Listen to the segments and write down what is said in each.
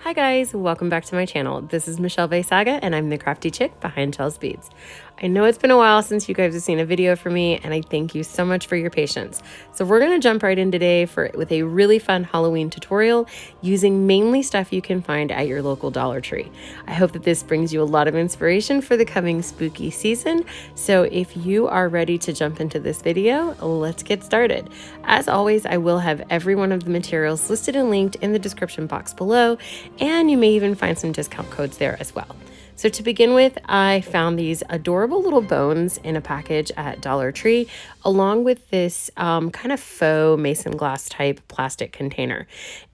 Hi guys, welcome back to my channel. This is Michelle Veisaga and I'm the crafty chick behind Chell's Beads. I know it's been a while since you guys have seen a video from me and I thank you so much for your patience. So we're going to jump right in today with a really fun Halloween tutorial using mainly stuff you can find at your local Dollar Tree. I hope that this brings you a lot of inspiration for the coming spooky season. So if you are ready to jump into this video, let's get started. As always, I will have every one of the materials listed and linked in the description box below, and you may even find some discount codes there as well. So to begin with, I found these adorable little bones in a package at Dollar Tree, along with this kind of faux mason glass type plastic container.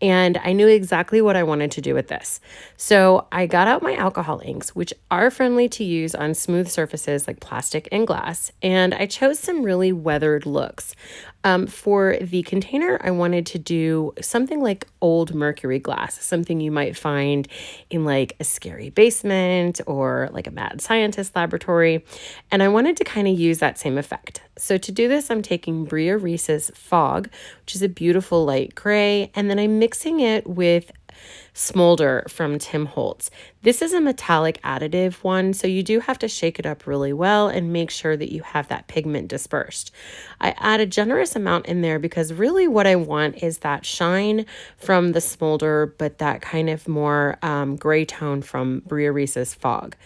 And I knew exactly what I wanted to do with this. So I got out my alcohol inks, which are friendly to use on smooth surfaces like plastic and glass, and I chose some really weathered looks. For the container, I wanted to do something like old mercury glass, something you might find in like a scary basement or like a mad scientist laboratory. And I wanted to kind of use that same effect. So to do this, I'm taking Brea Reese's Fog, which is a beautiful light gray, and then I'm mixing it with Smolder from Holtz. This is a metallic additive one, so you do have to shake it up really well and make sure that you have that pigment dispersed. I add a generous amount in there because really what I want is that shine from the Smolder, but that kind of more gray tone from Brea Reese's Fog.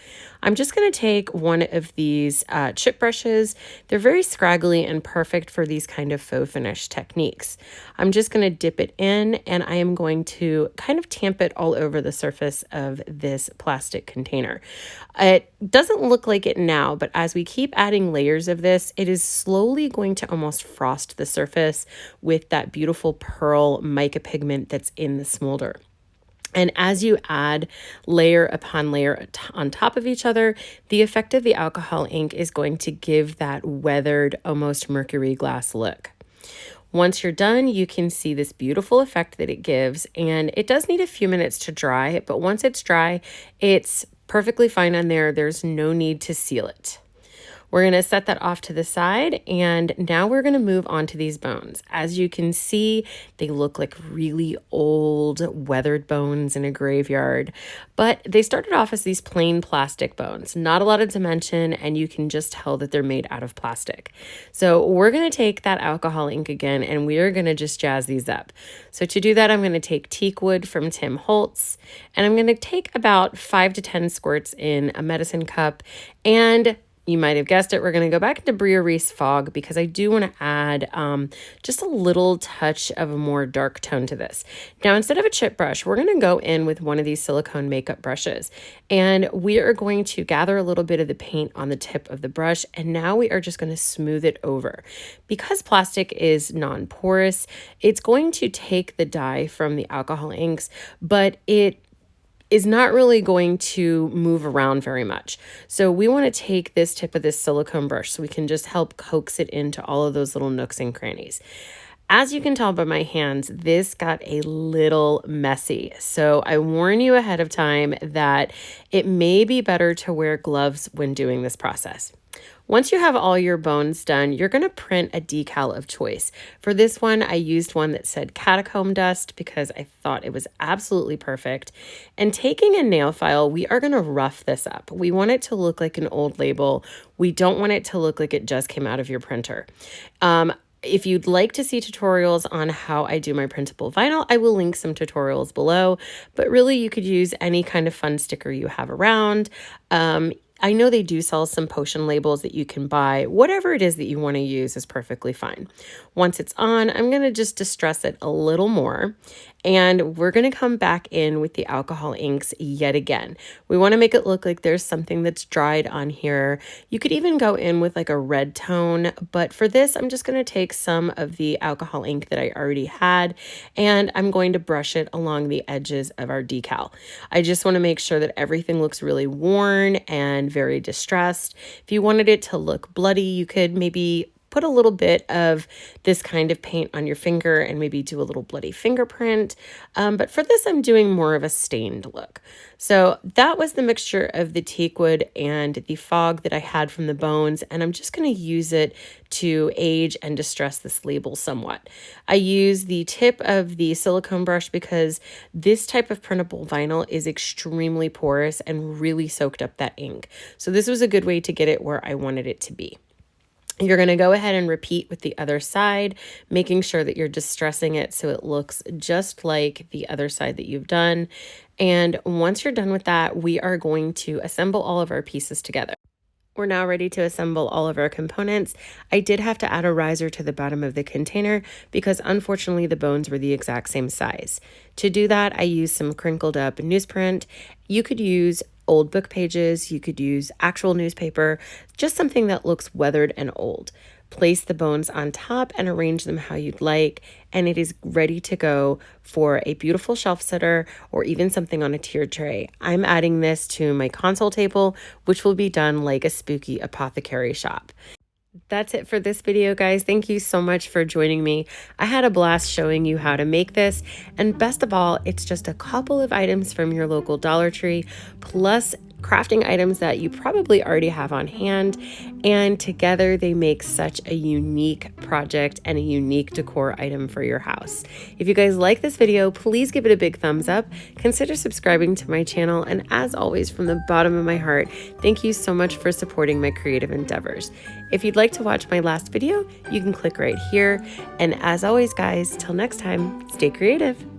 I'm just going to take one of these chip brushes. They're very scraggly and perfect for these kind of faux finish techniques. I'm just going to dip it in and I am going to kind of tamp it all over the surface of this plastic container. It doesn't look like it now, but as we keep adding layers of this, it is slowly going to almost frost the surface with that beautiful pearl mica pigment that's in the Smolder. And as you add layer upon layer on top of each other, the effect of the alcohol ink is going to give that weathered, almost mercury glass look. Once you're done, you can see this beautiful effect that it gives, and it does need a few minutes to dry, but once it's dry, it's perfectly fine on there. There's no need to seal it. We're going to set that off to the side, and now we're going to move on to these bones. As you can see, they look like really old, weathered bones in a graveyard, but they started off as these plain plastic bones, not a lot of dimension, and you can just tell that they're made out of plastic. So we're going to take that alcohol ink again, and we are going to just jazz these up. So to do that, I'm going to take Teakwood from Holtz, and I'm going to take about 5 to 10 squirts in a medicine cup, and you might have guessed it, we're going to go back into Brea Reese Fog because I do want to add just a little touch of a more dark tone to this. Now, instead of a chip brush, we're going to go in with one of these silicone makeup brushes, and we are going to gather a little bit of the paint on the tip of the brush, and now we are just going to smooth it over. Because plastic is non-porous, it's going to take the dye from the alcohol inks, but it is not really going to move around very much. So we want to take this tip of this silicone brush so we can just help coax it into all of those little nooks and crannies. As you can tell by my hands, this got a little messy. So I warn you ahead of time that it may be better to wear gloves when doing this process. Once you have all your bones done, you're going to print a decal of choice. For this one, I used one that said catacomb dust because I thought it was absolutely perfect. And taking a nail file, we are going to rough this up. We want it to look like an old label. We don't want it to look like it just came out of your printer. If you'd like to see tutorials on how I do my printable vinyl, I will link some tutorials below, but really you could use any kind of fun sticker you have around. I know they do sell some potion labels that you can buy. Whatever it is that you want to use is perfectly fine. Once it's on, I'm going to just distress it a little more, and we're going to come back in with the alcohol inks yet again. We want to make it look like there's something that's dried on here. You could even go in with like a red tone, but for this, I'm just going to take some of the alcohol ink that I already had, and I'm going to brush it along the edges of our decal. I just want to make sure that everything looks really worn and very distressed. If you wanted it to look bloody, you could maybe put a little bit of this kind of paint on your finger and maybe do a little bloody fingerprint. But for this, I'm doing more of a stained look. So that was the mixture of the Teakwood and the fog that I had from the bones, and I'm just going to use it to age and distress this label somewhat. I use the tip of the silicone brush because this type of printable vinyl is extremely porous and really soaked up that ink. So this was a good way to get it where I wanted it to be. You're going to go ahead and repeat with the other side, making sure that you're distressing it so it looks just like the other side that you've done. And once you're done with that, we are going to assemble all of our pieces together. We're now ready to assemble all of our components. I did have to add a riser to the bottom of the container because unfortunately the bones were the exact same size. To do that, I used some crinkled up newsprint. You could use old book pages, you could use actual newspaper, just something that looks weathered and old. Place the bones on top and arrange them how you'd like, and it is ready to go for a beautiful shelf sitter or even something on a tiered tray. I'm adding this to my console table, which will be done like a spooky apothecary shop. That's it for this video, guys. Thank you so much for joining me. I had a blast showing you how to make this, and best of all, it's just a couple of items from your local Dollar Tree, plus crafting items that you probably already have on hand, and together they make such a unique project and a unique decor item for your house. If you guys like this video, please give it a big thumbs up, consider subscribing to my channel, and as always, from the bottom of my heart, thank you so much for supporting my creative endeavors. If you'd like to watch my last video, you can click right here, and as always, guys, till next time, stay creative.